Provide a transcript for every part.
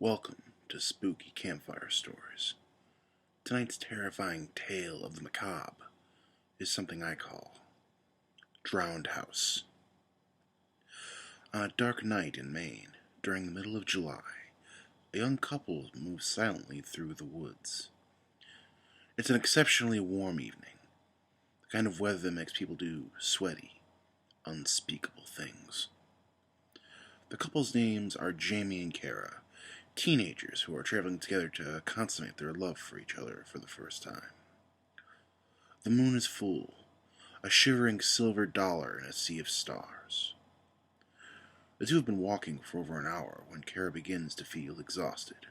Welcome to Spooky Campfire Stories. Tonight's terrifying tale of the macabre is something I call Drowned House. On a dark night in Maine, during the middle of July, a young couple moves silently through the woods. It's an exceptionally warm evening, the kind of weather that makes people do sweaty, unspeakable things. The couple's names are Jamie and Kara, teenagers who are traveling together to consummate their love for each other for the first time. The moon is full, a shivering silver dollar in a sea of stars. The two have been walking for over an hour when Kara begins to feel exhausted.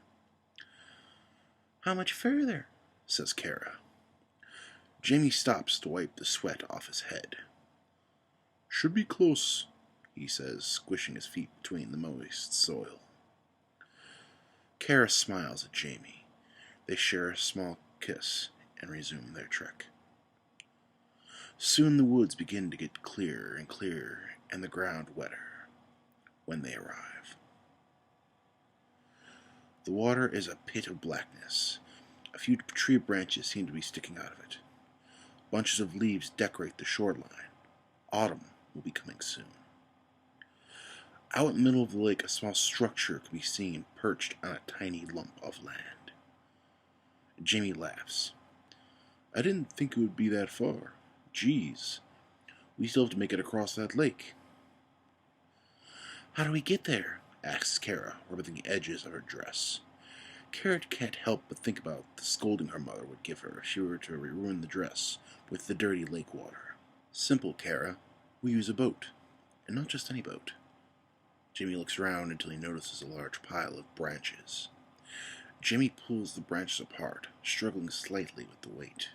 "How much further?" says Kara. Jamie stops to wipe the sweat off his head. "Should be close," he says, squishing his feet between the moist soil. Kara smiles at Jamie. They share a small kiss and resume their trek. Soon the woods begin to get clearer and clearer and the ground wetter when they arrive. The water is a pit of blackness. A few tree branches seem to be sticking out of it. Bunches of leaves decorate the shoreline. Autumn will be coming soon. Out in the middle of the lake, a small structure can be seen perched on a tiny lump of land. Jamie laughs. "I didn't think it would be that far. Geez, we still have to make it across that lake." "How do we get there?" asks Kara, rubbing the edges of her dress. Kara can't help but think about the scolding her mother would give her if she were to ruin the dress with the dirty lake water. "Simple, Kara. We use a boat, and not just any boat." Jamie looks around until he notices a large pile of branches. Jamie pulls the branches apart, struggling slightly with the weight.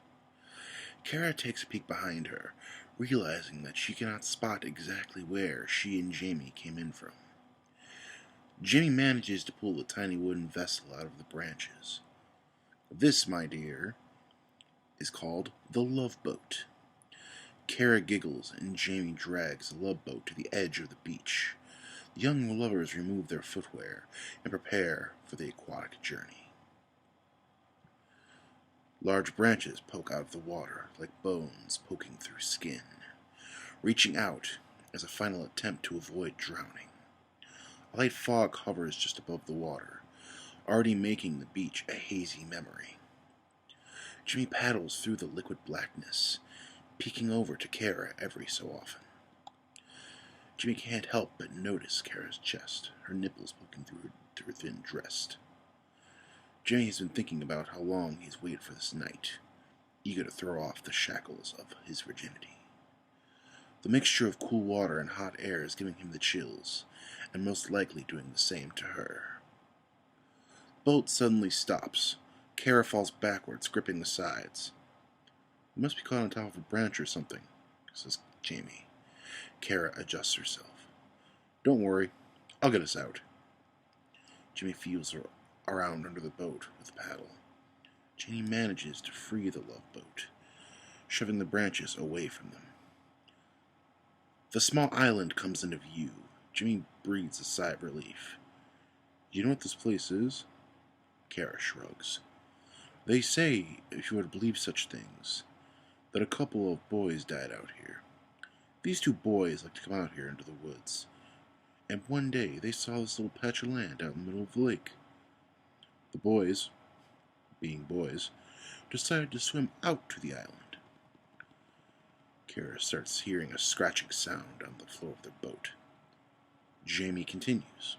Kara takes a peek behind her, realizing that she cannot spot exactly where she and Jamie came in from. Jamie manages to pull the tiny wooden vessel out of the branches. "This, my dear, is called the Love Boat." Kara giggles and Jamie drags the Love Boat to the edge of the beach. The young lovers remove their footwear and prepare for the aquatic journey. Large branches poke out of the water like bones poking through skin, reaching out as a final attempt to avoid drowning. A light fog hovers just above the water, already making the beach a hazy memory. Jimmy paddles through the liquid blackness, peeking over to Kara every so often. Jimmy can't help but notice Kara's chest, her nipples poking through her thin dress. Jimmy has been thinking about how long he's waited for this night, eager to throw off the shackles of his virginity. The mixture of cool water and hot air is giving him the chills, and most likely doing the same to her. The boat suddenly stops. Kara falls backwards, gripping the sides. "You must be caught on top of a branch or something," says Jamie. Kara adjusts herself. "Don't worry, I'll get us out." Jimmy feels around under the boat with the paddle. Jamie manages to free the Love Boat, shoving the branches away from them. The small island comes into view. Jimmy breathes a sigh of relief. "You know what this place is?" Kara shrugs. "They say, if you were to believe such things, that a couple of boys died out here. These two boys like to come out here into the woods, and one day they saw this little patch of land out in the middle of the lake. The boys, being boys, decided to swim out to the island." Kara starts hearing a scratching sound on the floor of their boat. Jamie continues.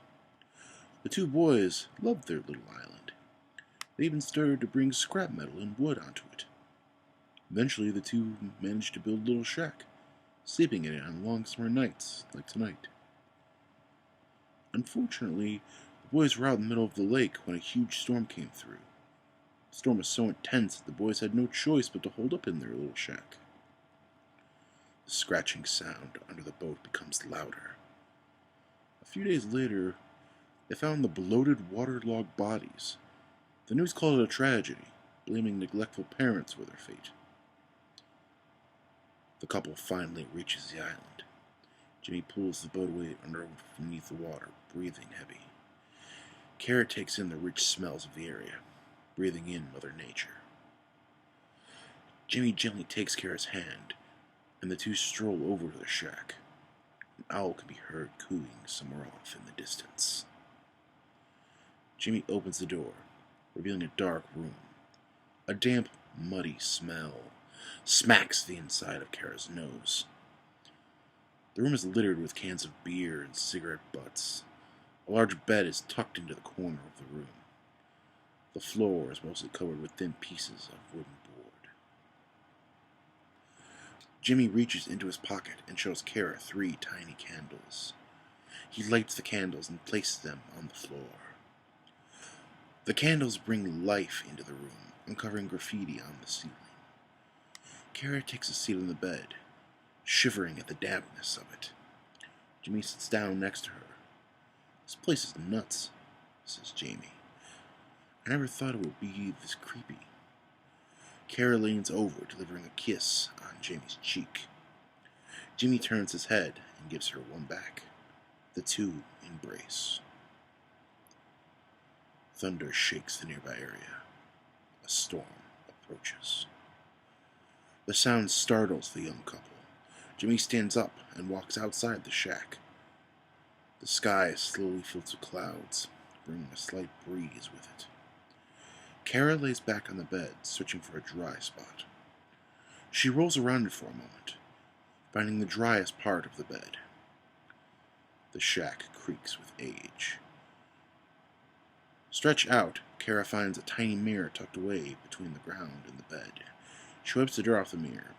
"The two boys loved their little island. They even started to bring scrap metal and wood onto it. Eventually the two managed to build a little shack, sleeping in it on long summer nights like tonight. Unfortunately, the boys were out in the middle of the lake when a huge storm came through. The storm was so intense that the boys had no choice but to hold up in their little shack." The scratching sound under the boat becomes louder. A few days later, they found the bloated, waterlogged bodies. The news called it a tragedy, blaming neglectful parents for their fate. The couple finally reaches the island. Jimmy pulls the boat away underneath the water, breathing heavy. Kara takes in the rich smells of the area, breathing in Mother Nature. Jimmy gently takes Kara's hand, and the two stroll over to the shack. An owl can be heard cooing somewhere off in the distance. Jimmy opens the door, revealing a dark room. A damp, muddy smell smacks the inside of Kara's nose. The room is littered with cans of beer and cigarette butts. A large bed is tucked into the corner of the room. The floor is mostly covered with thin pieces of wooden board. Jimmy reaches into his pocket and shows Kara 3 tiny candles. He lights the candles and places them on the floor. The candles bring life into the room, uncovering graffiti on the ceiling. Kara takes a seat on the bed, shivering at the dampness of it. Jimmy sits down next to her. "This place is nuts," says Jamie. "I never thought it would be this creepy." Kara leans over, delivering a kiss on Jamie's cheek. Jimmy turns his head and gives her one back. The two embrace. Thunder shakes the nearby area. A storm approaches. The sound startles the young couple. Jimmy stands up and walks outside the shack. The sky slowly fills with clouds, bringing a slight breeze with it. Kara lays back on the bed, searching for a dry spot. She rolls around it for a moment, finding the driest part of the bed. The shack creaks with age. Stretched out, Kara finds a tiny mirror tucked away between the ground and the bed. She wipes the dirt off the mirror,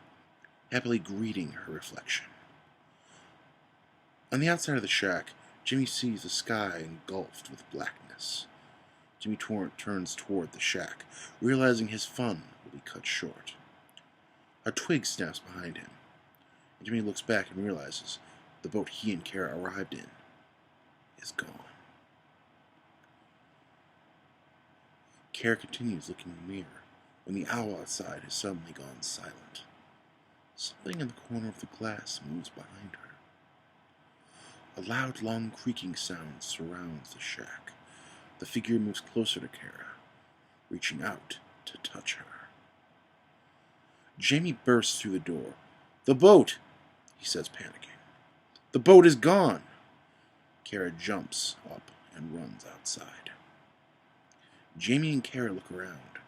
happily greeting her reflection. On the outside of the shack, Jimmy sees the sky engulfed with blackness. Jimmy turns toward the shack, realizing his fun will be cut short. A twig snaps behind him, and Jimmy looks back and realizes the boat he and Kara arrived in is gone. Kara continues looking in the mirror when the owl outside has suddenly gone silent. Something in the corner of the glass moves behind her. A loud, long creaking sound surrounds the shack. The figure moves closer to Kara, reaching out to touch her. Jamie bursts through the door. "The boat!" he says, panicking. "The boat is gone!" Kara jumps up and runs outside. Jamie and Kara look around.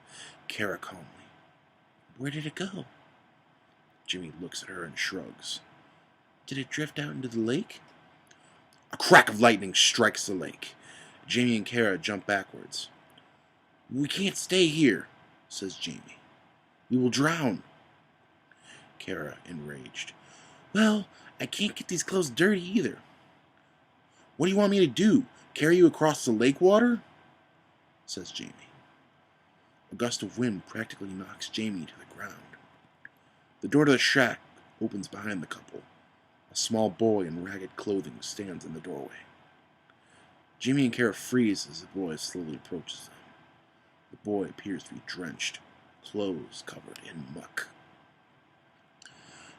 Kara calmly, "Where did it go?" Jimmy looks at her and shrugs. "Did it drift out into the lake?" A crack of lightning strikes the lake. Jamie and Kara jump backwards. "We can't stay here," says Jamie. "We will drown." Kara, enraged, "Well, I can't get these clothes dirty either." "What do you want me to do? Carry you across the lake water?" says Jamie. A gust of wind practically knocks Jamie to the ground. The door to the shack opens behind the couple. A small boy in ragged clothing stands in the doorway. Jamie and Kara freeze as the boy slowly approaches them. The boy appears to be drenched, clothes covered in muck.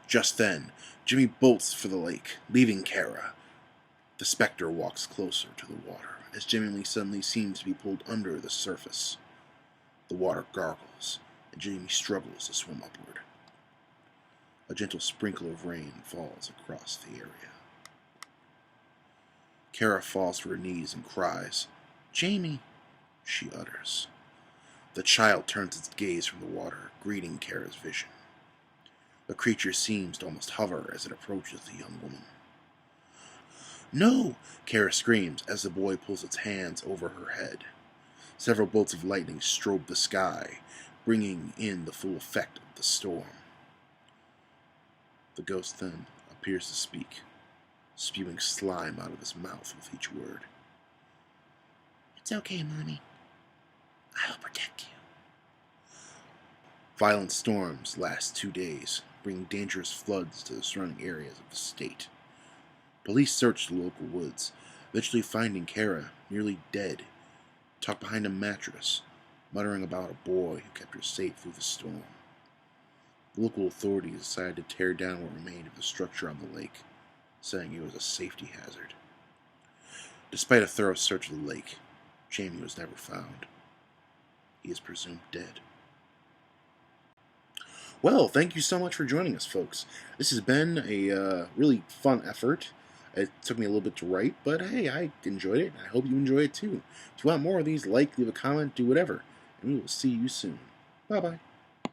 Just then, Jimmy bolts for the lake, leaving Kara. The specter walks closer to the water, as Jimmy suddenly seems to be pulled under the surface. The water gargles, and Jamie struggles to swim upward. A gentle sprinkle of rain falls across the area. Kara falls to her knees and cries, "Jamie," she utters. The child turns its gaze from the water, greeting Kara's vision. The creature seems to almost hover as it approaches the young woman. "No!" Kara screams as the boy pulls its hands over her head. Several bolts of lightning strobe the sky, bringing in the full effect of the storm. The ghost then appears to speak, spewing slime out of his mouth with each word. "It's okay, Mommy. I'll protect you." Violent storms last 2 days, bringing dangerous floods to the surrounding areas of the state. Police searched the local woods, eventually finding Kara nearly dead, tucked behind a mattress, muttering about a boy who kept her safe through the storm. The local authorities decided to tear down what remained of the structure on the lake, saying it was a safety hazard. Despite a thorough search of the lake, Jamie was never found. He is presumed dead. Well, thank you so much for joining us, folks. This has been a really fun effort. It took me a little bit to write, but hey, I enjoyed it. I hope you enjoy it too. If you want more of these, like, leave a comment, do whatever. And we will see you soon. Bye-bye.